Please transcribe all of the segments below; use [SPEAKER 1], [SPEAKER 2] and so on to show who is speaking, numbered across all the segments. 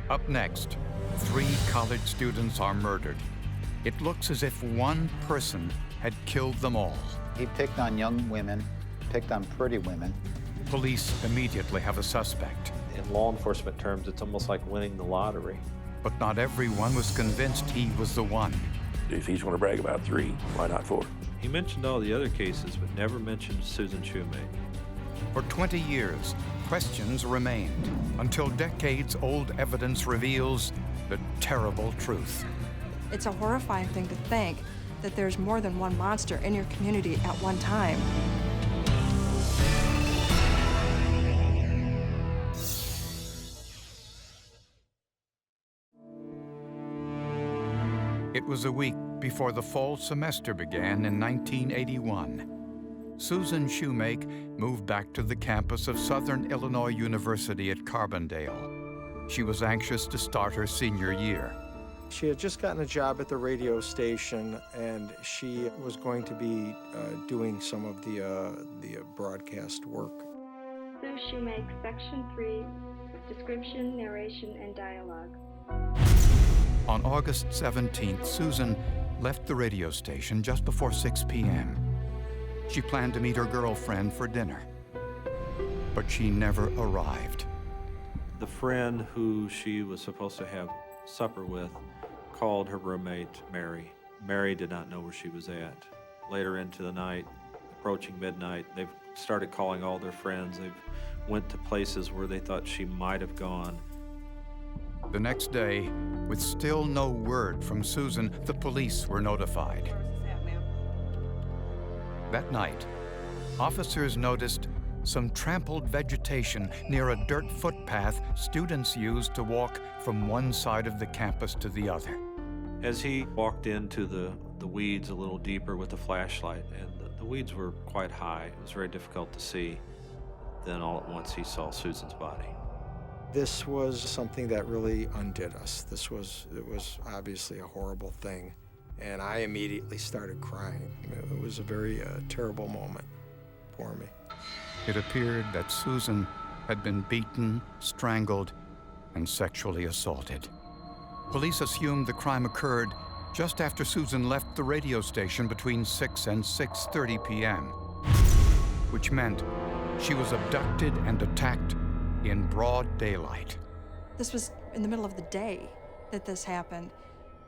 [SPEAKER 1] Up next, 3 college students are murdered. It looks as if one person had killed them all.
[SPEAKER 2] He picked on young women, picked on pretty women.
[SPEAKER 1] Police immediately have a suspect.
[SPEAKER 3] In law enforcement terms, it's almost like winning the lottery.
[SPEAKER 1] But not everyone was convinced he was the one.
[SPEAKER 4] If he's going to brag about 3, why not 4?
[SPEAKER 3] He mentioned all the other cases, but never mentioned Susan Shoemake.
[SPEAKER 1] For 20 years, questions remained until decades-old evidence reveals the terrible truth.
[SPEAKER 5] It's a horrifying thing to think that there's more than one monster in your community at one time.
[SPEAKER 1] It was a week before the fall semester began in 1981. Susan Shoemake moved back to the campus of Southern Illinois University at Carbondale. She was anxious to start her senior year.
[SPEAKER 6] She had just gotten a job at the radio station, and she was going to be doing some of the broadcast work.
[SPEAKER 7] Sue Shoemake, Section 3, Description, Narration, and Dialogue.
[SPEAKER 1] On August 17th, Susan left the radio station just before 6 p.m. She planned to meet her girlfriend for dinner, but she never arrived.
[SPEAKER 3] The friend who she was supposed to have supper with called her roommate, Mary. Mary did not know where she was at. Later into the night, approaching midnight, they've started calling all their friends. They've went to places where they thought she might have gone.
[SPEAKER 1] The next day, with still no word from Susan, the police were notified. That night, officers noticed some trampled vegetation near a dirt footpath students used to walk from one side of the campus to the other.
[SPEAKER 3] As he walked into the weeds a little deeper with the flashlight, and the weeds were quite high, it was very difficult to see, then all at once he saw Susan's body.
[SPEAKER 6] This was something that really undid us. It was obviously a horrible thing, and I immediately started crying. It was a very terrible moment for me.
[SPEAKER 1] It appeared that Susan had been beaten, strangled, and sexually assaulted. Police assumed the crime occurred just after Susan left the radio station between 6 and 6:30 p.m., which meant she was abducted and attacked in broad daylight.
[SPEAKER 5] This was in the middle of the day that this happened,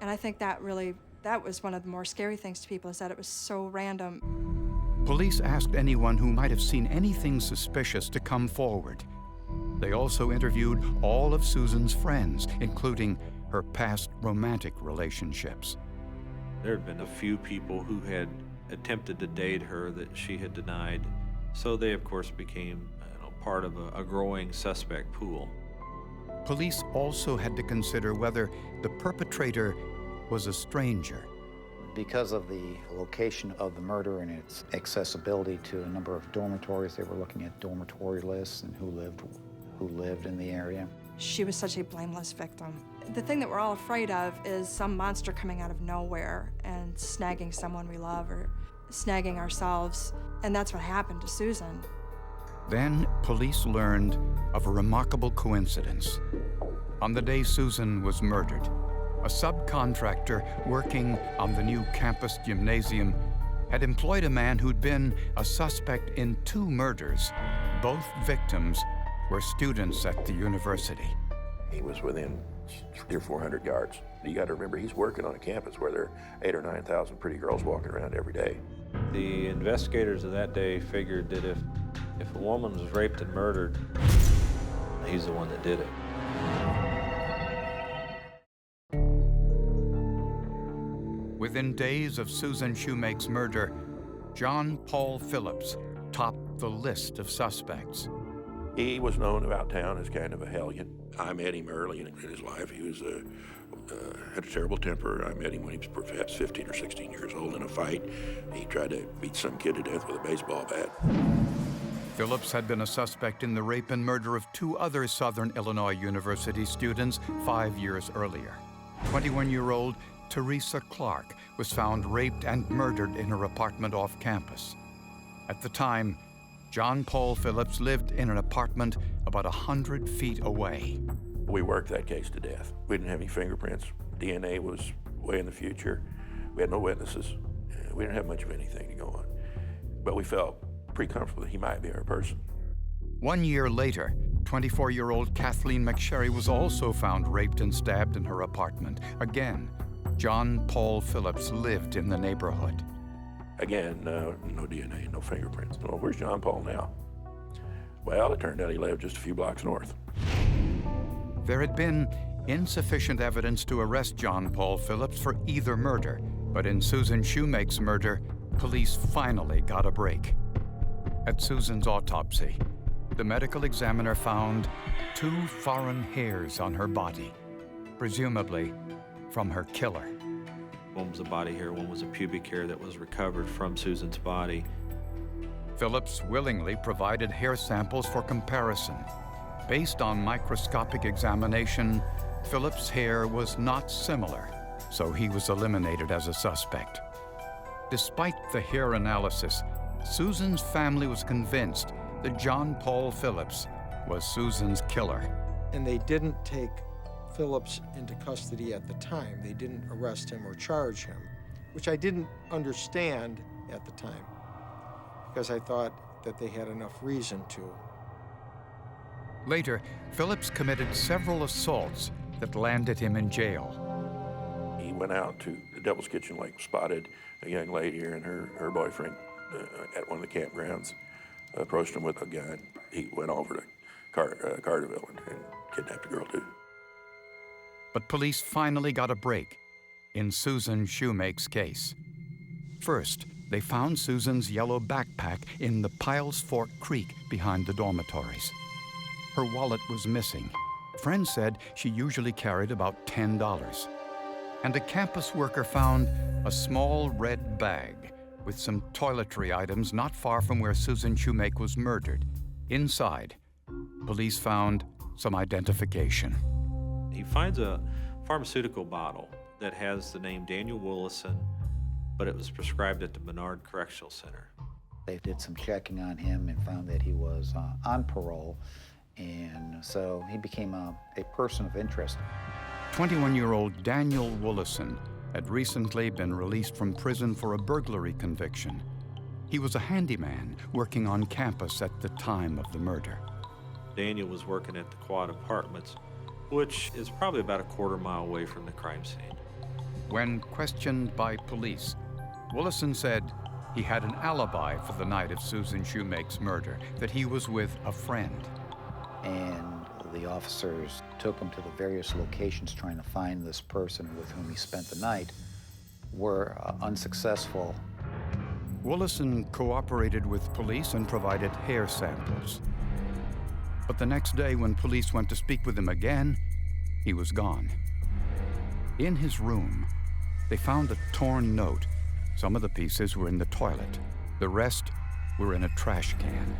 [SPEAKER 5] and I think that was one of the more scary things to people, is that it was so random.
[SPEAKER 1] Police asked anyone who might have seen anything suspicious to come forward. They also interviewed all of Susan's friends, including her past romantic relationships.
[SPEAKER 3] There had been a few people who had attempted to date her that she had denied, so they, of course, became part of a growing suspect pool.
[SPEAKER 1] Police also had to consider whether the perpetrator was a stranger.
[SPEAKER 2] Because of the location of the murder and its accessibility to a number of dormitories, they were looking at dormitory lists and who lived in the area.
[SPEAKER 5] She was such a blameless victim. The thing that we're all afraid of is some monster coming out of nowhere and snagging someone we love or snagging ourselves, and that's what happened to Susan.
[SPEAKER 1] Then police learned of a remarkable coincidence. On the day Susan was murdered, a subcontractor working on the new campus gymnasium had employed a man who'd been a suspect in 2 murders. Both victims were students at the university.
[SPEAKER 4] He was within 300 or 400 yards. You got to remember, he's working on a campus where there are 8,000 or 9,000 pretty girls walking around every day.
[SPEAKER 3] The investigators of that day figured that if a woman was raped and murdered, he's the one that did it.
[SPEAKER 1] Within days of Susan Shoemake's murder, John Paul Phillips topped the list of suspects.
[SPEAKER 4] He was known about town as kind of a hellion. I met him early in his life. He was had a terrible temper. I met him when he was perhaps 15 or 16 years old in a fight. He tried to beat some kid to death with a baseball bat.
[SPEAKER 1] Phillips had been a suspect in the rape and murder of 2 other Southern Illinois University students 5 years earlier. 21-year-old Teresa Clark was found raped and murdered in her apartment off campus. At the time, John Paul Phillips lived in an apartment about 100 feet away.
[SPEAKER 4] We worked that case to death. We didn't have any fingerprints. DNA was way in the future. We had no witnesses. We didn't have much of anything to go on. But we felt pretty comfortable that he might be our person.
[SPEAKER 1] 1 year later, 24-year-old Kathleen McSherry was also found raped and stabbed in her apartment. Again, John Paul Phillips lived in the neighborhood.
[SPEAKER 4] Again, no DNA, no fingerprints. Well, where's John Paul now? Well, it turned out he lived just a few blocks north.
[SPEAKER 1] There had been insufficient evidence to arrest John Paul Phillips for either murder, but in Susan Shoemake's murder, police finally got a break. At Susan's autopsy, the medical examiner found 2 foreign hairs on her body, presumably from her killer.
[SPEAKER 3] One was a body hair, one was a pubic hair that was recovered from Susan's body.
[SPEAKER 1] Phillips willingly provided hair samples for comparison. Based on microscopic examination, Phillips' hair was not similar, so he was eliminated as a suspect. Despite the hair analysis, Susan's family was convinced that John Paul Phillips was Susan's killer.
[SPEAKER 6] And they didn't take Phillips into custody at the time. They didn't arrest him or charge him, which I didn't understand at the time, because I thought that they had enough reason to.
[SPEAKER 1] Later, Phillips committed several assaults that landed him in jail.
[SPEAKER 4] He went out to the Devil's Kitchen Lake, spotted a young lady and her boyfriend at one of the campgrounds, approached him with a gun. He went over to Carterville and kidnapped a girl too.
[SPEAKER 1] But police finally got a break in Susan Shoemake's case. First, they found Susan's yellow backpack in the Piles Fork Creek behind the dormitories. Her wallet was missing. Friends said she usually carried about $10. And a campus worker found a small red bag with some toiletry items not far from where Susan Shoemake was murdered. Inside, police found some identification.
[SPEAKER 3] He finds a pharmaceutical bottle that has the name Daniel Willison, but it was prescribed at the Menard Correctional Center.
[SPEAKER 2] They did some checking on him and found that he was on parole, and so he became a person of interest.
[SPEAKER 1] 21-year-old Daniel Willison had recently been released from prison for a burglary conviction. He was a handyman working on campus at the time of the murder.
[SPEAKER 3] Daniel was working at the Quad Apartments, which is probably about a quarter-mile away from the crime scene.
[SPEAKER 1] When questioned by police, Willison said he had an alibi for the night of Susan Shoemake's murder, that he was with a friend.
[SPEAKER 2] And the officers took him to the various locations trying to find this person with whom he spent the night, were unsuccessful.
[SPEAKER 1] Willison cooperated with police and provided hair samples. But the next day, when police went to speak with him again, he was gone. In his room, they found a torn note. Some of the pieces were in the toilet. The rest were in a trash can.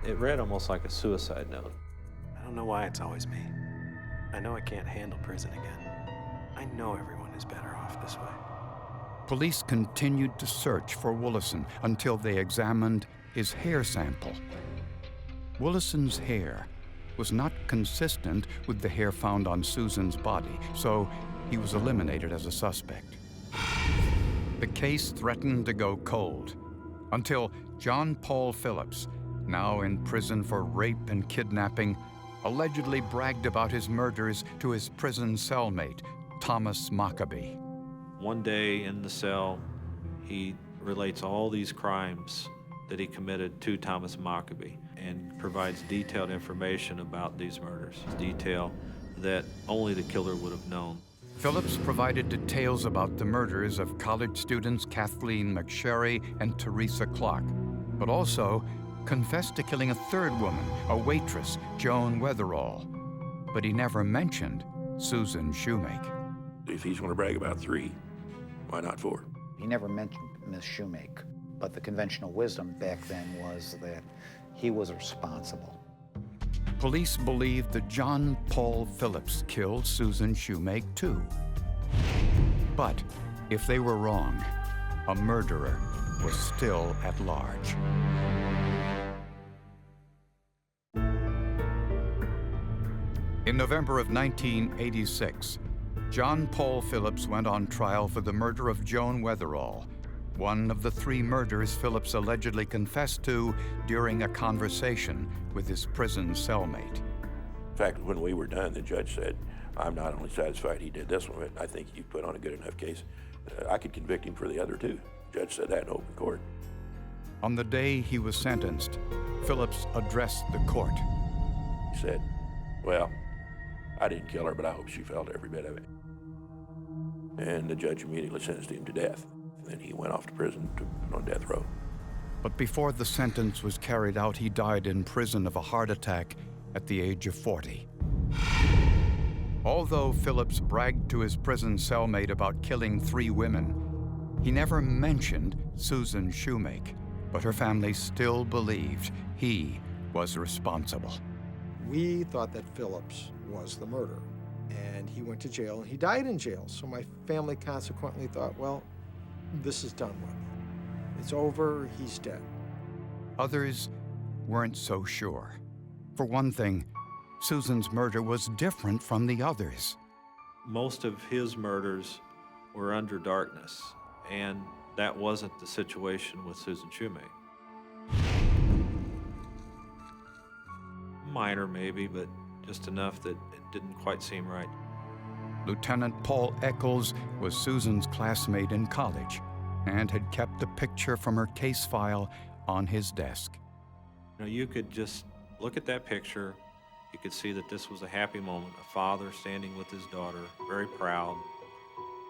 [SPEAKER 3] It read almost like a suicide note.
[SPEAKER 8] I don't know why it's always me. I know I can't handle prison again. I know everyone is better off this way.
[SPEAKER 1] Police continued to search for Willison until they examined his hair sample. Willison's hair was not consistent with the hair found on Susan's body, so he was eliminated as a suspect. The case threatened to go cold until John Paul Phillips, now in prison for rape and kidnapping, allegedly bragged about his murders to his prison cellmate, Thomas Maccabee.
[SPEAKER 3] One day in the cell, he relates all these crimes that he committed to Thomas Maccabee and provides detailed information about these murders, detail that only the killer would have known.
[SPEAKER 1] Phillips provided details about the murders of college students Kathleen McSherry and Teresa Clark, but also confessed to killing a third woman, a waitress, Joan Weatherall. But he never mentioned Susan Shoemake.
[SPEAKER 4] If he's going to brag about 3, why not 4?
[SPEAKER 2] He never mentioned Miss Shoemake, but the conventional wisdom back then was that he was responsible.
[SPEAKER 1] Police believed that John Paul Phillips killed Susan Shoemake too. But if they were wrong, a murderer was still at large. In November of 1986, John Paul Phillips went on trial for the murder of Joan Weatherall, one of the 3 murders Phillips allegedly confessed to during a conversation with his prison cellmate.
[SPEAKER 4] In fact, when we were done, the judge said, I'm not only satisfied he did this one, but I think you put on a good enough case. I could convict him for the other 2. The judge said that in open court.
[SPEAKER 1] On the day he was sentenced, Phillips addressed the court.
[SPEAKER 4] He said, well, I didn't kill her, but I hope she felt every bit of it. And the judge immediately sentenced him to death. Then he went off to prison on death row.
[SPEAKER 1] But before the sentence was carried out, he died in prison of a heart attack at the age of 40. Although Phillips bragged to his prison cellmate about killing 3 women, he never mentioned Susan Shoemake, but her family still believed he was responsible.
[SPEAKER 6] We thought that Phillips was the murderer, and he went to jail, and he died in jail. So my family consequently thought, well, this is done with. It's over, he's dead.
[SPEAKER 1] Others weren't so sure. For one thing, Susan's murder was different from the others.
[SPEAKER 3] Most of his murders were under darkness, and that wasn't the situation with Susan Shoemake. Minor maybe, but just enough that it didn't quite seem right.
[SPEAKER 1] Lieutenant Paul Eccles was Susan's classmate in college and had kept a picture from her case file on his desk.
[SPEAKER 3] You know, you could just look at that picture. You could see that this was a happy moment, a father standing with his daughter, very proud.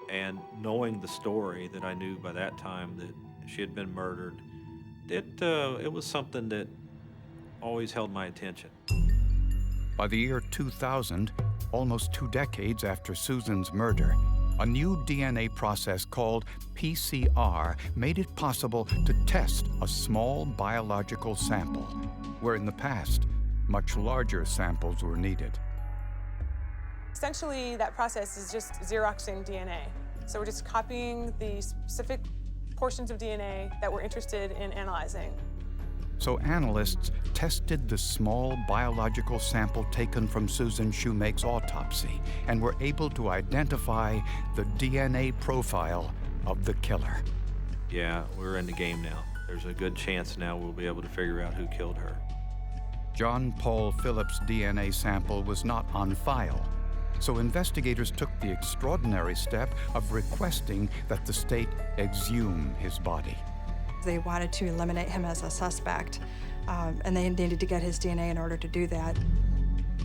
[SPEAKER 3] And knowing the story that I knew by that time that she had been murdered, it was something that always held my attention.
[SPEAKER 1] By the year 2000, almost 2 decades after Susan's murder, a new DNA process called PCR made it possible to test a small biological sample, where in the past, much larger samples were needed.
[SPEAKER 9] Essentially, that process is just Xeroxing DNA. So we're just copying the specific portions of DNA that we're interested in analyzing.
[SPEAKER 1] So analysts tested the small biological sample taken from Susan Shoemake's autopsy and were able to identify the DNA profile of the killer.
[SPEAKER 3] Yeah, we're in the game now. There's a good chance now we'll be able to figure out who killed her.
[SPEAKER 1] John Paul Phillips' DNA sample was not on file, so investigators took the extraordinary step of requesting that the state exhume his body.
[SPEAKER 5] They wanted to eliminate him as a suspect, and they needed to get his DNA in order to do that.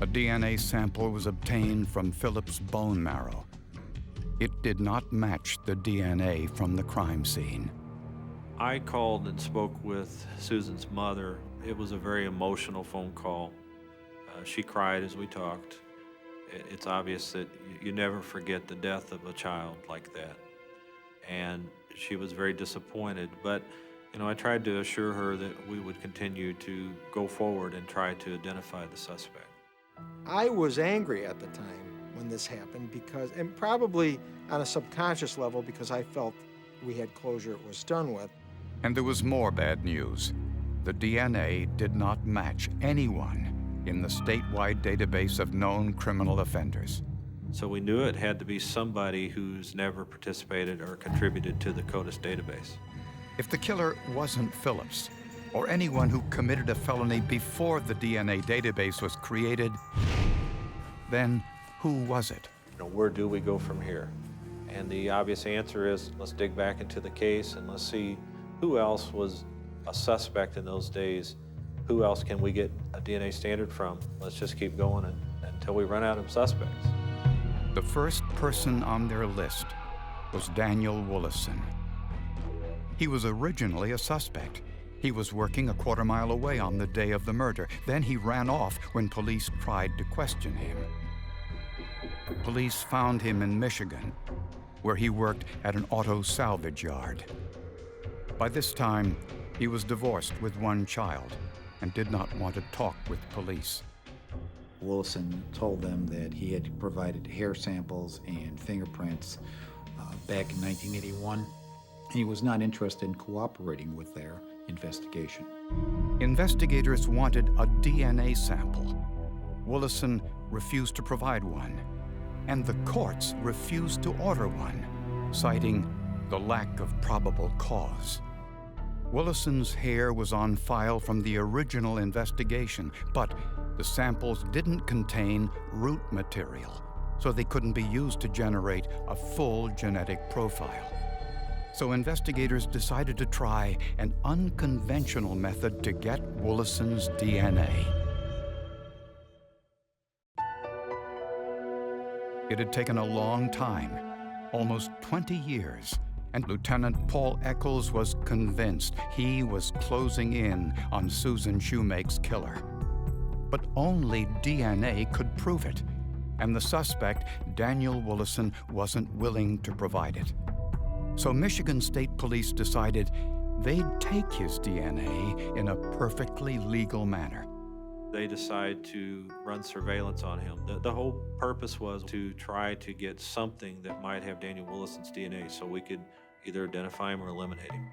[SPEAKER 1] A DNA sample was obtained from Phillips' bone marrow. It did not match the DNA from the crime scene.
[SPEAKER 3] I called and spoke with Susan's mother. It was a very emotional phone call. She cried as we talked. It's obvious that you never forget the death of a child like that. And she was very disappointed, but you know, I tried to assure her that we would continue to go forward and try to identify the suspect.
[SPEAKER 6] I was angry at the time when this happened because, and probably on a subconscious level, because I felt we had closure, it was done with.
[SPEAKER 1] And there was more bad news. The DNA did not match anyone in the statewide database of known criminal offenders.
[SPEAKER 3] So we knew it had to be somebody who's never participated or contributed to the CODIS database.
[SPEAKER 1] If the killer wasn't Phillips, or anyone who committed a felony before the DNA database was created, then who was it?
[SPEAKER 3] You know, where do we go from here? And the obvious answer is, let's dig back into the case and let's see who else was a suspect in those days. Who else can we get a DNA standard from? Let's just keep going until we run out of suspects.
[SPEAKER 1] The first person on their list was Daniel Willison. He was originally a suspect. He was working a quarter mile away on the day of the murder. Then he ran off when police tried to question him. Police found him in Michigan, where he worked at an auto salvage yard. By this time, he was divorced with 1 child and did not want to talk with police.
[SPEAKER 2] Willison told them that he had provided hair samples and fingerprints back in 1981. He was not interested in cooperating with their investigation.
[SPEAKER 1] Investigators wanted a DNA sample, Willison refused to provide one, and the courts refused to order one, citing the lack of probable cause. Willison's hair was on file from the original investigation, but the samples didn't contain root material, so they couldn't be used to generate a full genetic profile. So investigators decided to try an unconventional method to get Willison's DNA. It had taken a long time, almost 20 years, and Lieutenant Paul Eccles was convinced he was closing in on Susan Shoemake's killer. But only DNA could prove it, and the suspect, Daniel Willison, wasn't willing to provide it. So Michigan State Police decided they'd take his DNA in a perfectly legal manner.
[SPEAKER 3] They decided to run surveillance on him. The whole purpose was to try to get something that might have Daniel Willison's DNA so we could either identify him or eliminate him.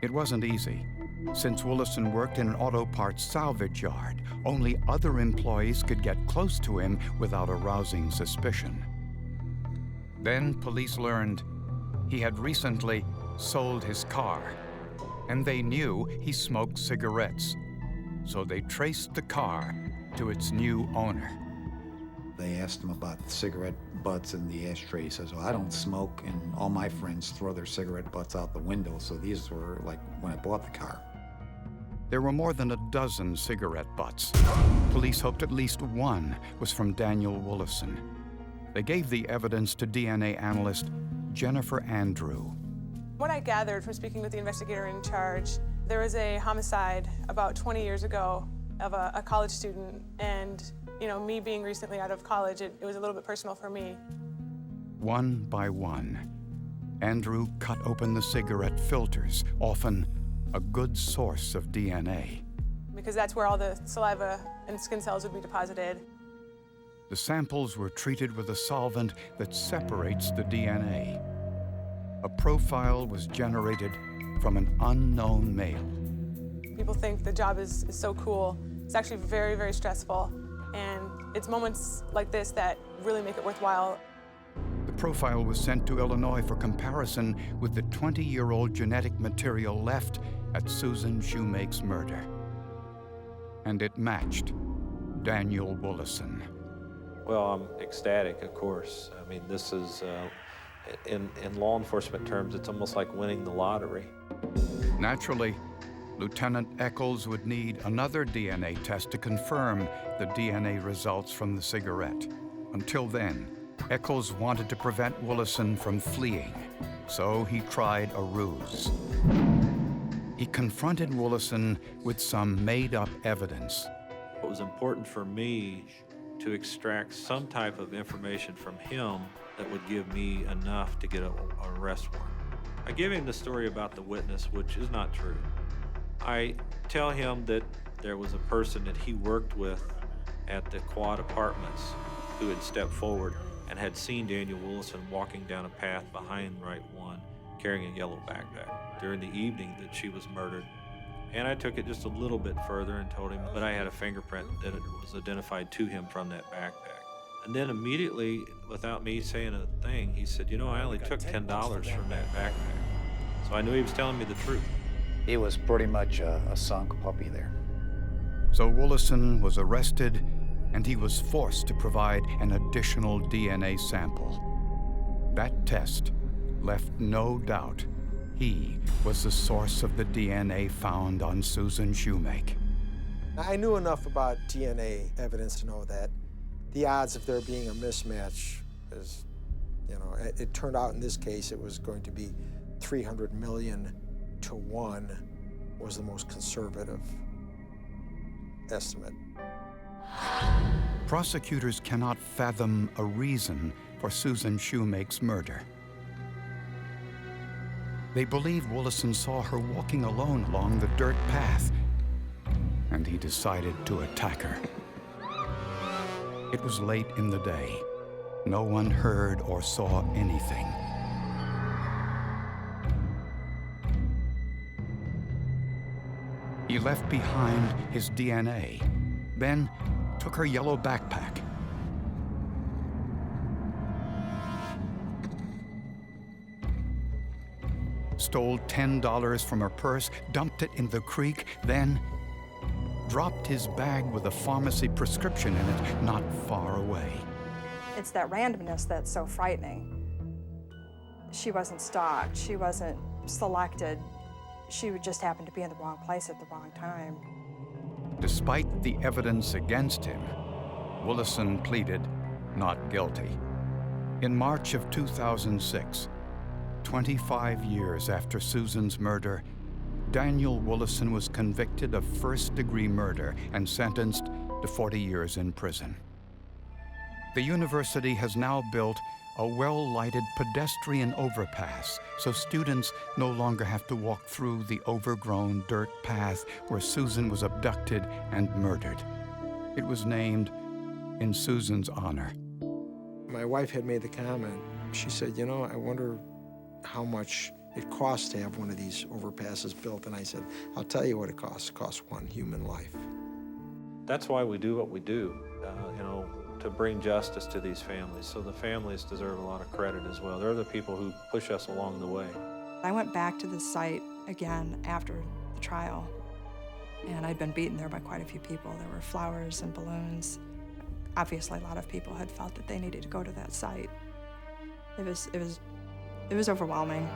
[SPEAKER 1] It wasn't easy. Since Willison worked in an auto parts salvage yard, only other employees could get close to him without arousing suspicion. Then police learned he had recently sold his car, and they knew he smoked cigarettes. So they traced the car to its new owner.
[SPEAKER 2] They asked him about the cigarette butts in the ashtray. He says, well, I don't smoke, and all my friends throw their cigarette butts out the window, so these were like when I bought the car.
[SPEAKER 1] There were more than a dozen cigarette butts. Police hoped at least one was from Daniel Willison. They gave the evidence to DNA analyst Jennifer Andrew.
[SPEAKER 9] What I gathered from speaking with the investigator in charge, there was a homicide about 20 years ago of a college student, and me being recently out of college, it was a little bit personal for me.
[SPEAKER 1] One by one, Andrew cut open the cigarette filters, often a good source of DNA.
[SPEAKER 9] Because that's where all the saliva and skin cells would be deposited.
[SPEAKER 1] The samples were treated with a solvent that separates the DNA. A profile was generated from an unknown male.
[SPEAKER 9] People think the job is so cool. It's actually very, very stressful. And it's moments like this that really make it worthwhile.
[SPEAKER 1] The profile was sent to Illinois for comparison with the 20-year-old genetic material left at Susan Shoemake's murder. And it matched Daniel Willison.
[SPEAKER 3] Well, I'm ecstatic, of course. I mean, this is, in law enforcement terms, it's almost like winning the lottery.
[SPEAKER 1] Naturally, Lieutenant Eccles would need another DNA test to confirm the DNA results from the cigarette. Until then, Eccles wanted to prevent Willison from fleeing, so he tried a ruse. He confronted Willison with some made-up evidence.
[SPEAKER 3] It was important for me to extract some type of information from him that would give me enough to get an arrest warrant. I give him the story about the witness, which is not true. I tell him that there was a person that he worked with at the Quad Apartments who had stepped forward and had seen Daniel Willison walking down a path behind Right One, carrying a yellow backpack during the evening that she was murdered. And I took it just a little bit further and told him that I had a fingerprint that it was identified to him from that backpack. And then immediately, without me saying a thing, he said, I only took $10 from that backpack. So I knew he was telling me the truth.
[SPEAKER 2] He was pretty much a sunk puppy there.
[SPEAKER 1] So Willison was arrested, and he was forced to provide an additional DNA sample. That test left no doubt he was the source of the DNA found on Susan Shoemake.
[SPEAKER 6] I knew enough about DNA evidence to know that the odds of there being a mismatch is, it turned out in this case it was going to be 300 million to 1 was the most conservative estimate.
[SPEAKER 1] Prosecutors cannot fathom a reason for Susan Shoemake's murder. They believe Willison saw her walking alone along the dirt path, and he decided to attack her. It was late in the day. No one heard or saw anything. He left behind his DNA. Then, took her yellow backpack. Stole $10 from her purse, dumped it in the creek, then dropped his bag with a pharmacy prescription in it not far away.
[SPEAKER 5] It's that randomness that's so frightening. She wasn't stalked, she wasn't selected. She would just happen to be in the wrong place at the wrong time.
[SPEAKER 1] Despite the evidence against him, Willison pleaded not guilty. In March of 2006, 25 years after Susan's murder, Daniel Willison was convicted of first-degree murder and sentenced to 40 years in prison. The university has now built a well-lighted pedestrian overpass so students no longer have to walk through the overgrown dirt path where Susan was abducted and murdered. It was named in Susan's honor.
[SPEAKER 6] My wife had made the comment. She said, you know, I wonder how much it costs to have one of these overpasses built. And I said, I'll tell you what it costs. It costs one human life.
[SPEAKER 3] That's why we do what we do, to bring justice to these families. So the families deserve a lot of credit as well. They're the people who push us along the way.
[SPEAKER 5] I went back to the site again after the trial, and I'd been beaten there by quite a few people. There were flowers and balloons. Obviously, a lot of people had felt that they needed to go to that site. It was overwhelming.